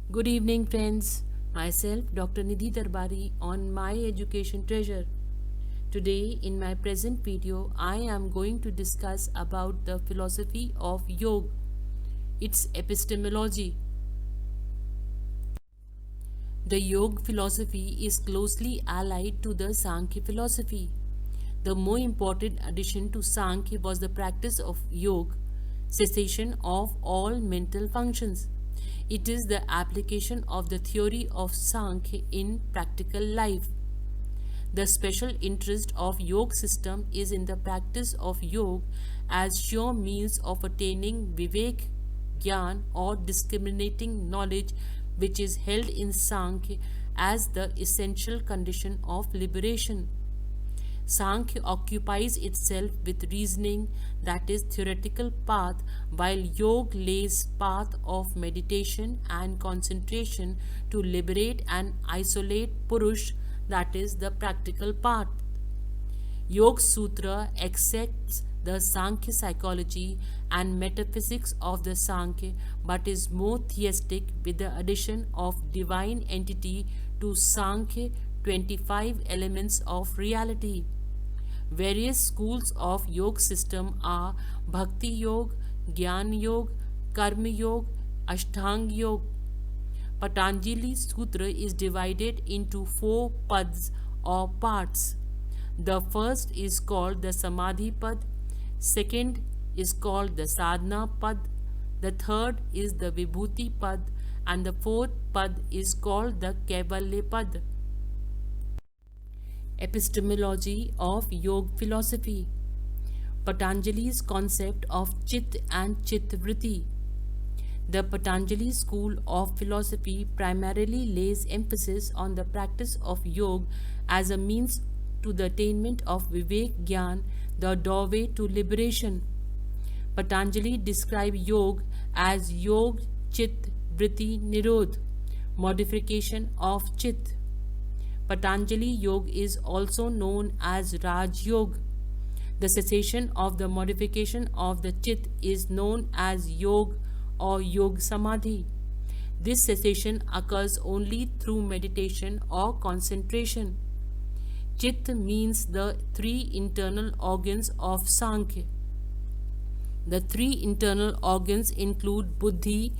Good evening, friends. Myself, Dr. Nidhi Darbari, on My Education Treasure. Today, in my present video, I am going to discuss about the philosophy of yoga, its epistemology. The yoga philosophy is closely allied to the Sankhya philosophy. The more important addition to Sankhya was the practice of yoga, cessation of all mental functions. It is the application of the theory of Sankhya in practical life. The special interest of yoga system is in the practice of yoga as sure means of attaining vivek, gyan or discriminating knowledge, which is held in Sankhya as the essential condition of liberation. Sankhya occupies itself with reasoning, that is theoretical path, while yoga lays path of meditation and concentration to liberate and isolate purush, that is the practical path. Yoga Sutra accepts the Sankhya psychology and metaphysics of the Sankhya but is more theistic with the addition of divine entity to Sankhya 25 elements of reality. Various schools of yoga system are Bhakti Yoga, Gyan Yoga, Karma Yoga, Ashtanga Yoga. Patanjali Sutra is divided into 4 pads or parts. The first is called the Samadhi Pad, second is called the Sadhana Pad, the third is the Vibhuti Pad, and the fourth pad is called the Kaivalya Pad. Epistemology of Yoga philosophy. Patanjali's concept of Chit and Chit Vritti. The Patanjali school of philosophy primarily lays emphasis on the practice of yoga as a means to the attainment of Vivek Gyan, the doorway to liberation. Patanjali describes yoga as Yog Chit Vritti Nirodh, modification of Chit. Patanjali Yoga is also known as Raj Yoga. The cessation of the modification of the Chit is known as Yoga or Yoga Samadhi. This cessation occurs only through meditation or concentration. Chit means the 3 internal organs of Sankhya. The 3 internal organs include Buddhi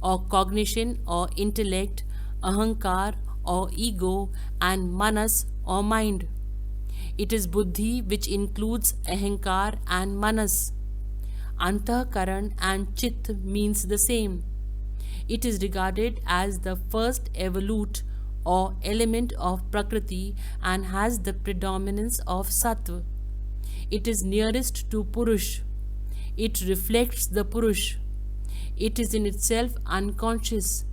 or cognition or intellect, Ahankar or ego, and Manas or mind. It is Buddhi which includes Ahankar and Manas. Antahkaran and Chit means the same. It is regarded as the first evolute or element of Prakriti and has the predominance of Sattva. It is nearest to Purush. It reflects the Purush. It is in itself unconscious,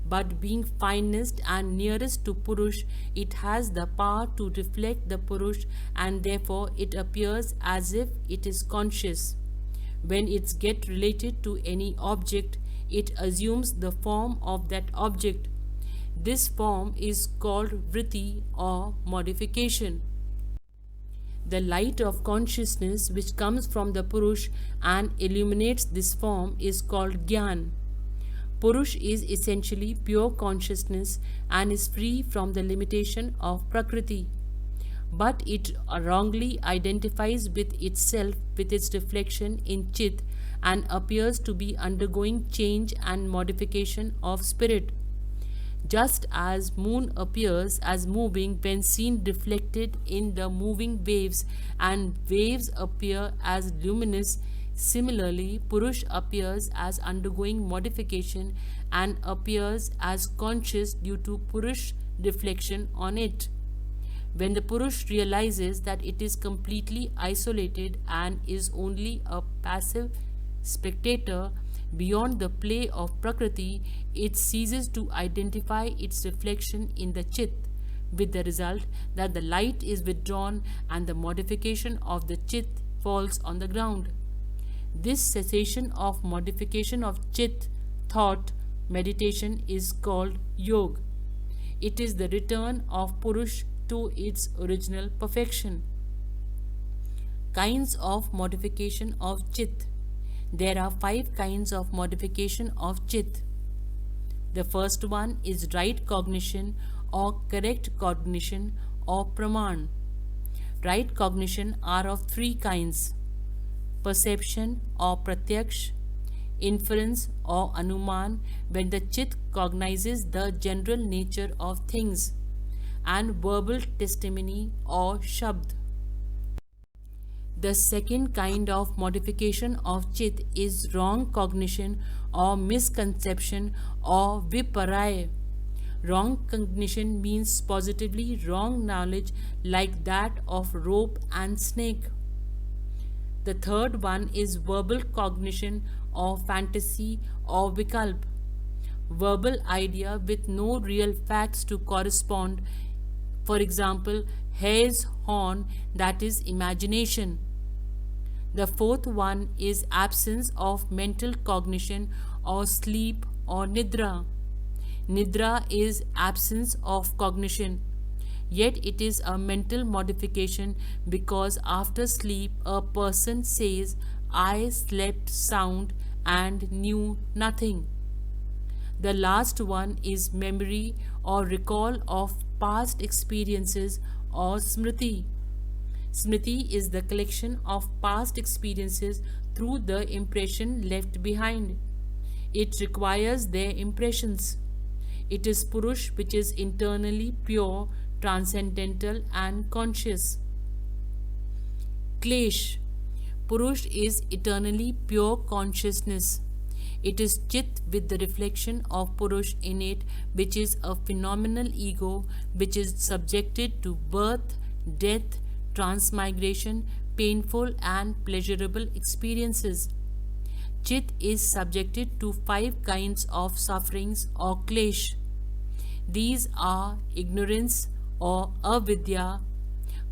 but being finest and nearest to Purush, it has the power to reflect the Purush and therefore it appears as if it is conscious. When it gets related to any object, it assumes the form of that object. This form is called vritti or modification. The light of consciousness which comes from the Purush and illuminates this form is called Gyan. Purush is essentially pure consciousness and is free from the limitation of Prakriti. But it wrongly identifies with itself with its reflection in Chit and appears to be undergoing change and modification of spirit. Just as moon appears as moving when seen reflected in the moving waves and waves appear as luminous, similarly Purush appears as undergoing modification and appears as conscious due to Purush reflection on it. When the Purush realizes that it is completely isolated and is only a passive spectator beyond the play of Prakriti, it ceases to identify its reflection in the Chit, with the result that the light is withdrawn and the modification of the Chit falls on the ground. This cessation of modification of Chit, thought, meditation is called Yoga. It is the return of Purush to its original perfection. Kinds of modification of Chit. There are 5 kinds of modification of Chit. The first one is right cognition or correct cognition or praman. Right cognition are of three kinds: perception or pratyaksh, inference or anuman when the chit cognizes the general nature of things, and verbal testimony or shabd. The second kind of modification of chit is wrong cognition or misconception or viparay. Wrong cognition means positively wrong knowledge like that of rope and snake. The third one is verbal cognition or fantasy or vikalp. Verbal idea with no real facts to correspond. For example, hare's horn, that is imagination. The fourth one is absence of mental cognition or sleep or nidra. Nidra is absence of cognition, yet it is a mental modification because after sleep a person says, I slept sound and knew nothing. The last one is memory or recall of past experiences or smriti. Smriti is the collection of past experiences through the impression left behind. It requires their impressions. It is Purush, which is internally pure, transcendental and conscious. Klesh. Purush is eternally pure consciousness. It is Chit with the reflection of Purush in it, which is a phenomenal ego which is subjected to birth, death, transmigration, painful and pleasurable experiences. Chit is subjected to 5 kinds of sufferings or klesh. These are ignorance or avidya,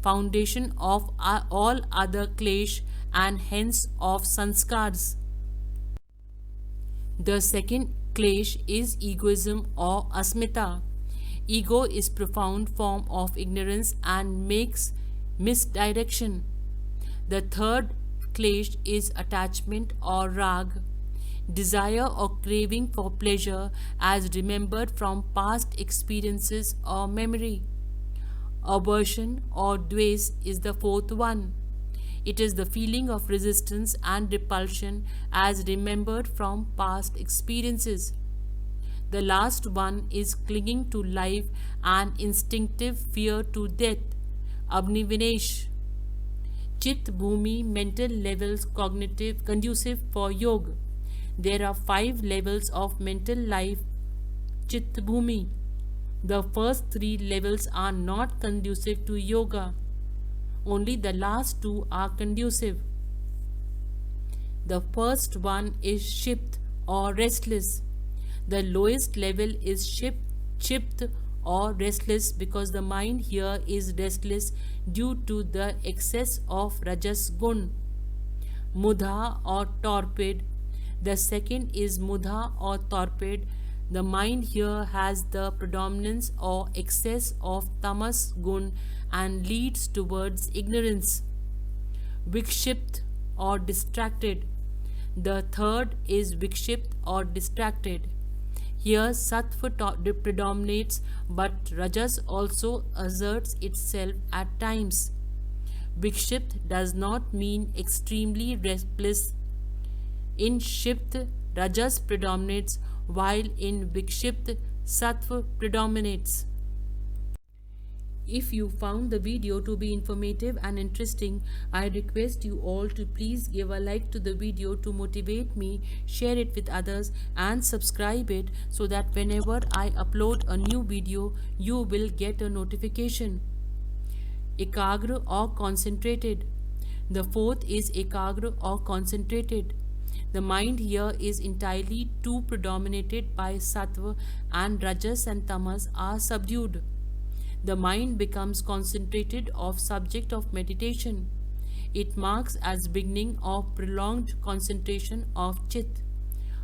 foundation of all other klesh and hence of sanskars. The second klesh is egoism or asmita. Ego is profound form of ignorance and makes misdirection. The third klesh is attachment or rag, desire or craving for pleasure as remembered from past experiences or memory. Aversion or dves is the fourth one. It is the feeling of resistance and repulsion as remembered from past experiences. The last one is clinging to life and instinctive fear to death, Abnivinesh. Chit Bhumi mental levels cognitive conducive for yoga. There are 5 levels of mental life Chit Bhumi. The first 3 levels are not conducive to yoga. Only the last 2 are conducive. The first one is Shipt or restless. The lowest level is Chipt or restless because the mind here is restless due to the excess of Rajas Gun. Mudha or torpid. The second is Mudha or torpid. The mind here has the predominance or excess of Tamas Gun and leads towards ignorance. Vikshipt or distracted. The third is Vikshipt or distracted. Here Sattva predominates, but Rajas also asserts itself at times. Vikshipt does not mean extremely restless. In Shipt, Rajas predominates, while in Vikshipt, Sattva predominates. If you found the video to be informative and interesting, I request you all to please give a like to the video to motivate me, share it with others and subscribe it so that whenever I upload a new video, you will get a notification. Ekagra or concentrated. The fourth is Ekagra or concentrated. The mind here is entirely too predominated by Sattva and Rajas and Tamas are subdued. The mind becomes concentrated of subject of meditation. It marks as beginning of prolonged concentration of Chit.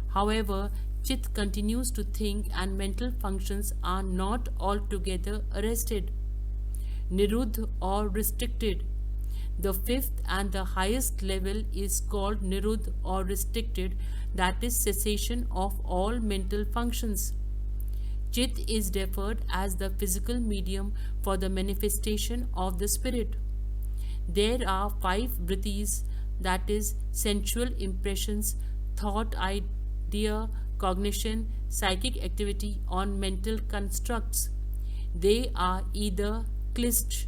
However, Chit continues to think and mental functions are not altogether arrested, Niruddh or restricted. The fifth and the highest level is called Niruddh or restricted, that is cessation of all mental functions. Chit is referred as the physical medium for the manifestation of the spirit. There are five vrittis, that is, sensual impressions, thought, idea, cognition, psychic activity on mental constructs. They are either klishta,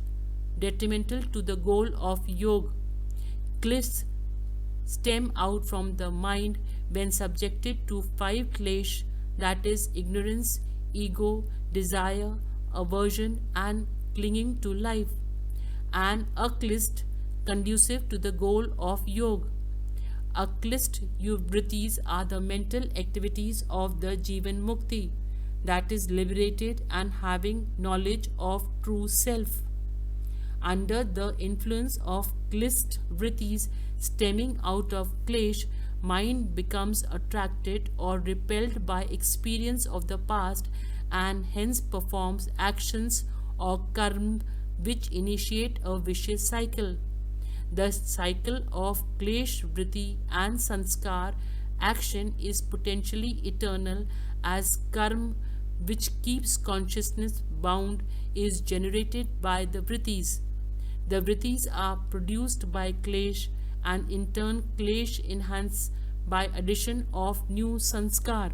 detrimental to the goal of yoga. Klishta stem out from the mind when subjected to five klesh, that is, ignorance, ego, desire, aversion, and clinging to life, and aklishta conducive to the goal of yoga. Aklishta vrittis are the mental activities of the Jivan Mukti, that is, liberated and having knowledge of true self. Under the influence of klishta vrittis stemming out of klesh, mind becomes attracted or repelled by experience of the past and hence performs actions or karma which initiate a vicious cycle. The cycle of klesh vritti and sanskar action is potentially eternal, as karma which keeps consciousness bound is generated by the vrittis. The vrittis are produced by klesh, and in turn klesh enhanced by addition of new sanskar.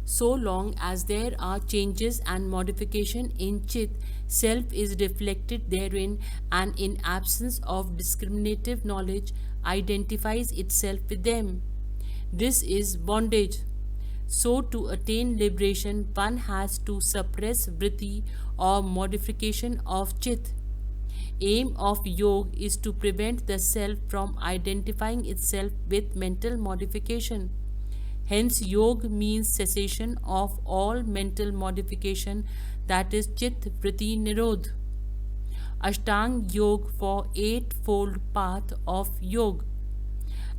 So long as there are changes and modification in chit, self is reflected therein, and in absence of discriminative knowledge identifies itself with them. This is bondage. So to attain liberation, one has to suppress vritti or modification of chit. Aim of yoga is to prevent the self from identifying itself with mental modification. Hence, yoga means cessation of all mental modification, that is chit vritti nirodh. Ashtang Yoga for eightfold path of yoga.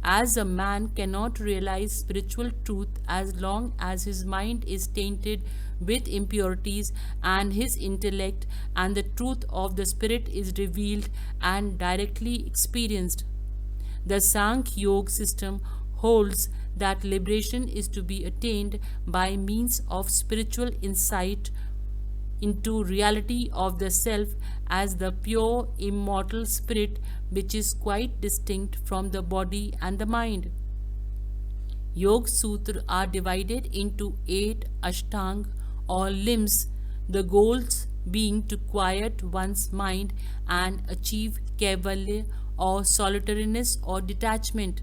As a man cannot realize spiritual truth as long as his mind is tainted with impurities and his intellect and the truth of the spirit is revealed and directly experienced. The Sankhya Yoga system holds that liberation is to be attained by means of spiritual insight into reality of the self as the pure immortal spirit which is quite distinct from the body and the mind. Yoga Sutra are divided into 8 ashtang or limbs, the goals being to quiet one's mind and achieve kaivalya or solitariness or detachment.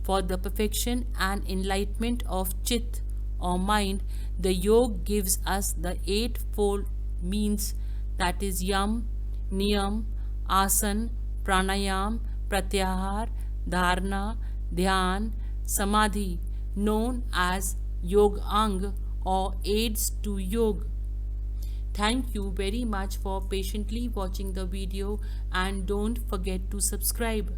For the perfection and enlightenment of chit or mind, the yoga gives us the eightfold means, that is yam, niyam, asan, pranayam, pratyahar, dharana, dhyan, samadhi, known as yoga ang or aids to yoga. Thank you very much for patiently watching the video, and don't forget to subscribe.